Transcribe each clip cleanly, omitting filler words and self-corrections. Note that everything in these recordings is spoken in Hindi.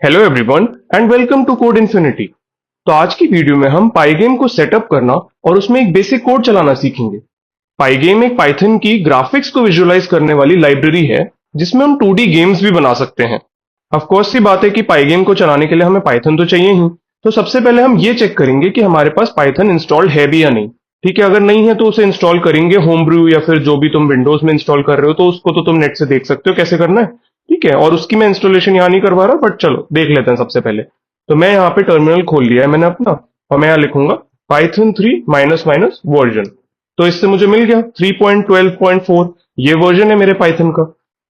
Hello everyone and welcome to code infinity. तो आज की वीडियो में हम पाइगेम को सेटअप करना और उसमें एक बेसिक कोड चलाना सीखेंगे। पाइगेम एक पाइथन की ग्राफिक्स को विजुअलाइज करने वाली लाइब्रेरी है जिसमें हम 2D गेम्स भी बना सकते हैं। ऑफ कोर्स सी बात है कि पाइगेम को चलाने के लिए हमें पाइथन तो चाहिए ही। तो सबसे पहले हम ये चेक करेंगे कि हमारे पास पाइथन इंस्टॉल्ड है भी या नहीं। ठीक है, अगर नहीं है तो उसे इंस्टॉल करेंगे होम ब्रू या फिर जो भी तुम विंडोज में इंस्टॉल कर रहे हो तो उसको तो तुम नेट से देख सकते हो कैसे करना है। ठीक है, और उसकी मैं इंस्टॉलेशन यहाँ नहीं करवा रहा, बट चलो देख लेते हैं। सबसे पहले तो मैं यहाँ पे टर्मिनल खोल लिया है मैंने अपना, और मैं यहाँ लिखूंगा पाइथन 3 माइनस माइनस वर्जन। तो इससे मुझे मिल गया 3.12.4, ये वर्जन है मेरे पाइथन का।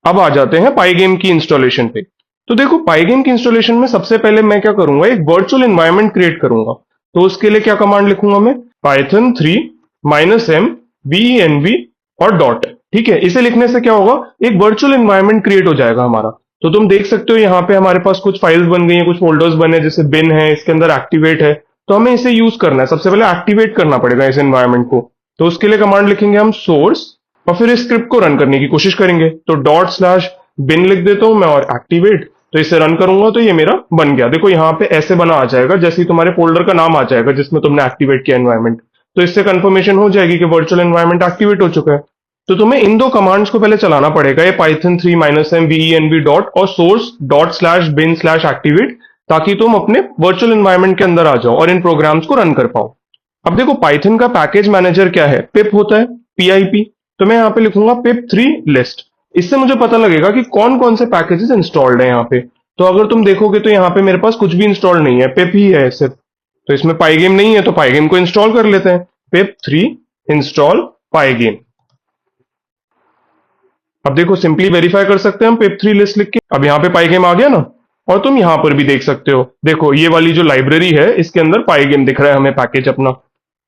अब आ जाते हैं पाइगेम की इंस्टॉलेशन पे। तो देखो, पाइगेम की इंस्टॉलेशन में सबसे पहले मैं क्या करूंगा, एक वर्चुअल एनवायरनमेंट क्रिएट करूंगा। तो उसके लिए क्या कमांड लिखूंगा मैं, पाइथन 3 माइनस एम beenv और डॉट। ठीक है, इसे लिखने से क्या होगा, एक वर्चुअल एनवायरनमेंट क्रिएट हो जाएगा हमारा। तो तुम देख सकते हो यहाँ पे हमारे पास कुछ फाइल्स बन गई हैं, कुछ फोल्डर्स बने, जैसे बिन है, इसके अंदर एक्टिवेट है। तो हमें इसे यूज करना है, सबसे पहले एक्टिवेट करना पड़ेगा इस एनवायरनमेंट को। तो उसके लिए कमांड लिखेंगे हम सोर्स, और फिर इस स्क्रिप्ट को रन करने की कोशिश करेंगे। तो डॉट स्लैश बिन लिख देता हूं मैं और एक्टिवेट। तो इसे रन करूंगा तो ये मेरा बन गया। देखो यहाँ पे ऐसे बना आ जाएगा जैसे ही तुम्हारे फोल्डर का नाम आ जाएगा जिसमें तुमने एक्टिवेट किया एनवायरनमेंट। तो इससे कंफर्मेशन हो जाएगी कि वर्चुअल एनवायरनमेंट एक्टिवेट हो चुका है। तो तुम्हें इन दो कमांड्स को पहले चलाना पड़ेगा, ये Python 3 minus M beenv dot और source dot slash bin slash activate, ताकि तुम अपने वर्चुअल एनवायरनमेंट के अंदर आ जाओ और इन प्रोग्राम्स को रन कर पाओ। अब देखो, पाइथन का पैकेज मैनेजर क्या है, पिप होता है, PIP। तो मैं यहाँ पे लिखूंगा pip3 लिस्ट। इससे मुझे पता लगेगा कि कौन कौन से पैकेजेस इंस्टॉल्ड है यहाँ पे। तो अगर तुम देखोगे तो यहाँ पे मेरे पास कुछ भी इंस्टॉल नहीं है, पिप ही है सिर्फ। तो इसमें पाइगेम नहीं है, तो पाइगेम को इंस्टॉल कर लेते हैं। pip3 install पाइगेम। अब देखो, सिंपली वेरीफाई कर सकते हैं हम pip3 लिस्ट लिख के। अब यहाँ पे पाइगेम आ गया ना। और तुम यहाँ पर भी देख सकते हो, देखो ये वाली जो लाइब्रेरी है इसके अंदर पाइगेम दिख रहा है हमें, पैकेज अपना।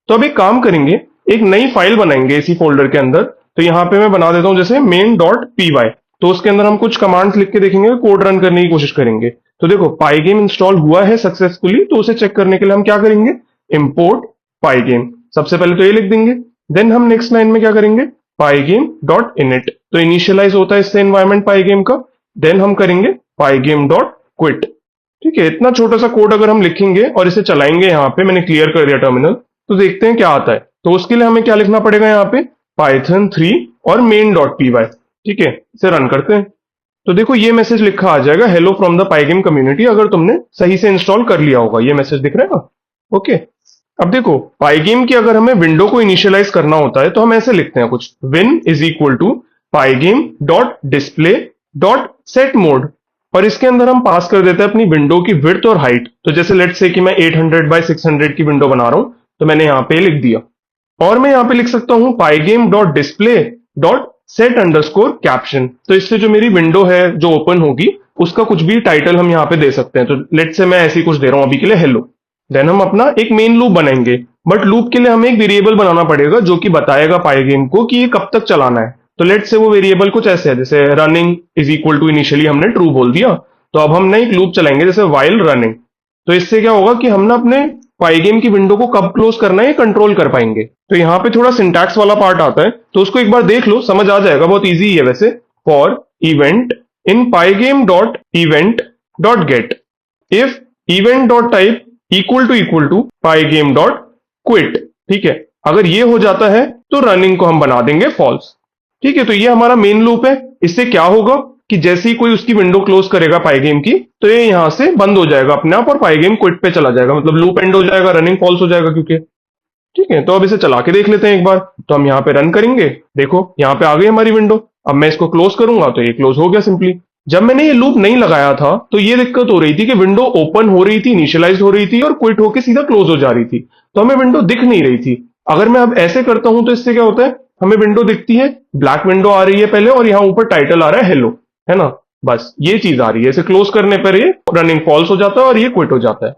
तो अब एक काम करेंगे, एक नई फाइल बनाएंगे इसी फोल्डर के अंदर। तो यहाँ पे मैं बना देता हूँ जैसे main.py। तो उसके अंदर हम कुछ कमांड्स लिख के देखेंगे, कोड रन करने की कोशिश करेंगे। तो देखो, पाइगेम इंस्टॉल हुआ है सक्सेसफुली। तो उसे चेक करने के लिए हम क्या करेंगे, import pygame। सबसे पहले तो ये लिख देंगे। देन हम नेक्स्ट लाइन में क्या करेंगे, pygame डॉट init। तो इनिशियलाइज होता है इससे एनवायरमेंट पाइगेम का। देन हम करेंगे pygame डॉट quit। ठीक है, इतना छोटा सा कोड अगर हम लिखेंगे और इसे चलाएंगे, यहाँ पे मैंने क्लियर कर दिया टर्मिनल, तो देखते हैं क्या आता है। तो उसके लिए हमें क्या लिखना पड़ेगा यहाँ पे, पाइथन 3 और main.py। ठीक है, इसे रन करते हैं। तो देखो, ये मैसेज लिखा आ जाएगा, हेलो फ्रॉम द पाइगेम कम्युनिटी, अगर तुमने सही से इंस्टॉल कर लिया होगा। ये मैसेज दिख रहा है ना। ओके। अब देखो, पाइगेम की अगर हमें विंडो को इनिशियलाइज करना होता है तो हम ऐसे लिखते हैं कुछ, win is equal to pygame dot display dot set mode. और इसके अंदर हम पास कर देते हैं अपनी विंडो की विड्थ और हाइट। तो जैसे लेट्स से कि मैं 800 बाय 600 की विंडो बना रहा हूं, तो मैंने यहाँ पे लिख दिया। और मैं यहाँ पे लिख सकता हूँ pygame dot display dot set underscore caption. तो इससे जो मेरी विंडो है जो ओपन होगी, उसका कुछ भी टाइटल हम यहाँ पे दे सकते हैं। तो लेट्स से मैं ऐसे ही कुछ दे रहा हूँ अभी के लिए, हेलो। देन हम अपना एक मेन लूप बनाएंगे, बट लूप के लिए हमें एक वेरिएबल बनाना पड़ेगा जो कि बताएगा पाइगेम को कि ये कब तक चलाना है। तो लेट्स से वो वेरिएबल कुछ ऐसे है, जैसे running is equal to, initially हमने ट्रू बोल दिया। तो अब हम ना एक लूप चलाएंगे जैसे वाइल रनिंग। तो इससे क्या होगा कि हम ना अपने पाइगेम की विंडो को कब क्लोज करना है ये कंट्रोल कर पाएंगे। तो यहाँ पे थोड़ा सिंटैक्स वाला पार्ट आता है, तो उसको एक बार देख लो, समझ आ जाएगा, बहुत इजी है वैसे। For event in pygame dot event dot get if event dot type equal to pygame dot quit. ठीक है, अगर ये हो जाता है तो रनिंग को हम बना देंगे फॉल्स। ठीक है, तो ये हमारा मेन लूप है। इससे क्या होगा कि जैसे ही कोई उसकी विंडो क्लोज करेगा पाइगेम की, तो ये यहां से बंद हो जाएगा अपने आप और पाइगेम क्विट पे चला जाएगा, मतलब लूप एंड हो जाएगा, रनिंग फॉल्स हो जाएगा क्योंकि। ठीक है, तो अब इसे चला के देख लेते हैं एक बार। तो हम यहाँ पे रन करेंगे, देखो यहाँ पे आ गई हमारी विंडो। अब मैं इसको क्लोज करूंगा तो ये क्लोज हो गया सिंपली। जब मैंने ये लूप नहीं लगाया था तो ये दिक्कत हो रही थी कि विंडो ओपन हो रही थी, इनिशियलाइज हो रही थी और क्विट होके सीधा क्लोज हो जा रही थी। तो हमें विंडो दिख नहीं रही थी। अगर मैं अब ऐसे करता हूं तो इससे क्या होता है, हमें विंडो दिखती है, ब्लैक विंडो आ रही है पहले, और यहाँ ऊपर टाइटल आ रहा है हेलो, है ना। बस ये चीज आ रही है। इसे क्लोज करने पर ये रनिंग फॉल्स हो जाता है और ये क्विट हो जाता है।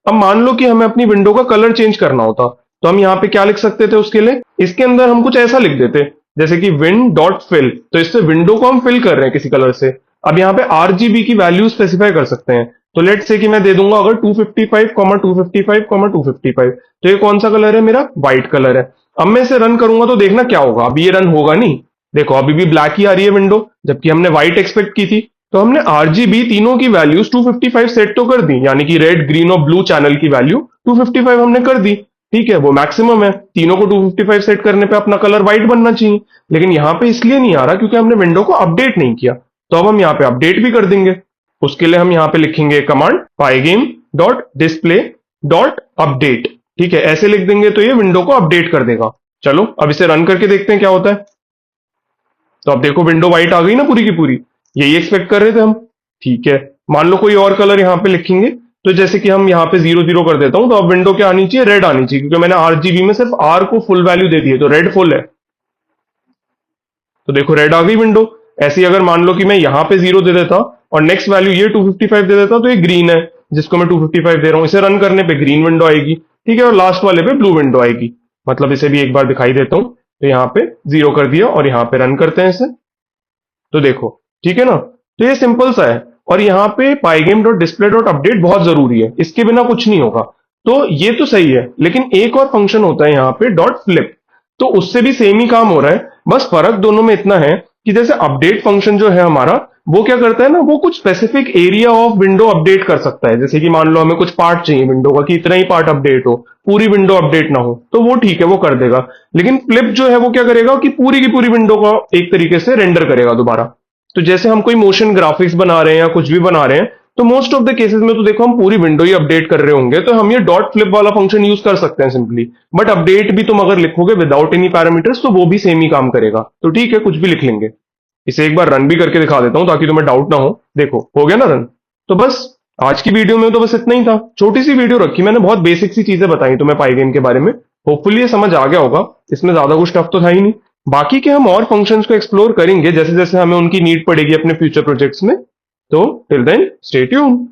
अब मान लो कि हमें अपनी विंडो का कलर चेंज करना होता, तो हम यहाँ पे क्या लिख सकते थे उसके लिए, इसके अंदर हम कुछ ऐसा लिख देते जैसे कि विन डॉट फिल। तो इससे विंडो को हम फिल कर रहे हैं किसी कलर से। अब यहाँ पे RGB की वैल्यू स्पेसिफाई कर सकते हैं। तो लेट से कि मैं दे दूंगा अगर 255, 255, 255। तो ये कौन सा कलर है मेरा, व्हाइट कलर है। अब मैं इसे रन करूंगा तो देखना क्या होगा, अभी ये रन होगा नहीं। देखो अभी भी ब्लैक ही आ रही है विंडो, जबकि हमने व्हाइट एक्सपेक्ट की थी। तो हमने आरजीबी तीनों की वैल्यूज 255 सेट तो कर दी, यानी कि रेड ग्रीन और ब्लू चैनल की वैल्यू 255 हमने कर दी। ठीक है, वो मैक्सिमम है, तीनों को 255 सेट करने पे अपना कलर व्हाइट बनना चाहिए। लेकिन यहाँ पे इसलिए नहीं आ रहा क्योंकि हमने विंडो को अपडेट नहीं किया। तो अब हम यहाँ पे अपडेट भी कर देंगे। उसके लिए हम यहाँ पे लिखेंगे command pygame dot display dot update. ठीक है, ऐसे लिख देंगे तो ये विंडो को अपडेट कर देगा। चलो अब इसे रन करके देखते हैं क्या होता है। तो अब देखो विंडो व्हाइट आ गई ना पूरी की पूरी, यही एक्सपेक्ट कर रहे थे हम। ठीक है, मान लो कोई और कलर यहाँ पे लिखेंगे, तो जैसे कि हम यहाँ पे 00 कर देता हूं, तो अब विंडो क्या आनी चाहिए, रेड आनी चाहिए, क्योंकि मैंने आरजीबी में सिर्फ आर को फुल वैल्यू दे दी है, तो रेड फुल है। तो देखो रेड आ गई विंडो। ऐसे ही अगर मान लो कि मैं यहाँ पे 0 दे देता और नेक्स्ट वैल्यू ये 255 दे देता, तो ये ग्रीन है जिसको मैं 255 दे रहा हूं, इसे रन करने पे ग्रीन विंडो आएगी। ठीक है, और लास्ट वाले पे ब्लू विंडो आएगी। मतलब इसे भी एक बार दिखाई देता हूं, तो यहाँ पे 0 कर दिया और यहाँ पे रन करते हैं इसे। तो देखो, ठीक है ना, तो ये सिंपल सा है। और यहाँ पे पाईगेम डॉट डिस्प्ले डॉट अपडेट बहुत जरूरी है, इसके बिना कुछ नहीं होगा। तो ये तो सही है, लेकिन एक और फंक्शन होता है यहाँ पे डॉट फ्लिप, तो उससे भी सेम ही काम हो रहा है। बस फर्क दोनों में इतना है कि जैसे अपडेट फंक्शन जो है हमारा, वो क्या करता है ना, वो कुछ specific area of window update कर सकता है। जैसे कि मान लो हमें कुछ पार्ट चाहिए विंडो का कि इतना ही पार्ट अपडेट हो, पूरी विंडो अपडेट ना हो, तो वो ठीक है, वो कर देगा। लेकिन फ्लिप जो है वो क्या करेगा कि पूरी की पूरी विंडो को एक तरीके से रेंडर करेगा दोबारा। तो जैसे हम कोई मोशन ग्राफिक्स बना रहे हैं या कुछ भी बना रहे हैं, तो मोस्ट ऑफ द केसेस में तो देखो हम पूरी विंडो ही अपडेट कर रहे होंगे, तो हम ये डॉट फ्लिप वाला फंक्शन यूज कर सकते हैं सिंपली। बट अपडेट भी तुम अगर लिखोगे विदाउट एनी पैरामीटर्स, तो वो भी सेम ही काम करेगा। तो ठीक है, कुछ भी लिख लेंगे। इसे एक बार रन भी करके दिखा देता हूं ताकि तुम्हें डाउट ना हो। देखो हो गया ना रन। तो बस आज की वीडियो में तो बस इतना ही था, छोटी सी वीडियो रखी मैंने, बहुत बेसिक सी चीजें बताई तुम्हें पाईगेम के बारे में। होपफुली ये समझ आ गया होगा, इसमें ज्यादा कुछ टफ तो था ही नहीं। बाकी के हम और फंक्शंस को एक्सप्लोर करेंगे जैसे जैसे हमें उनकी नीड पड़ेगी अपने फ्यूचर प्रोजेक्ट्स में। तो टिल देन स्टे ट्यून्ड।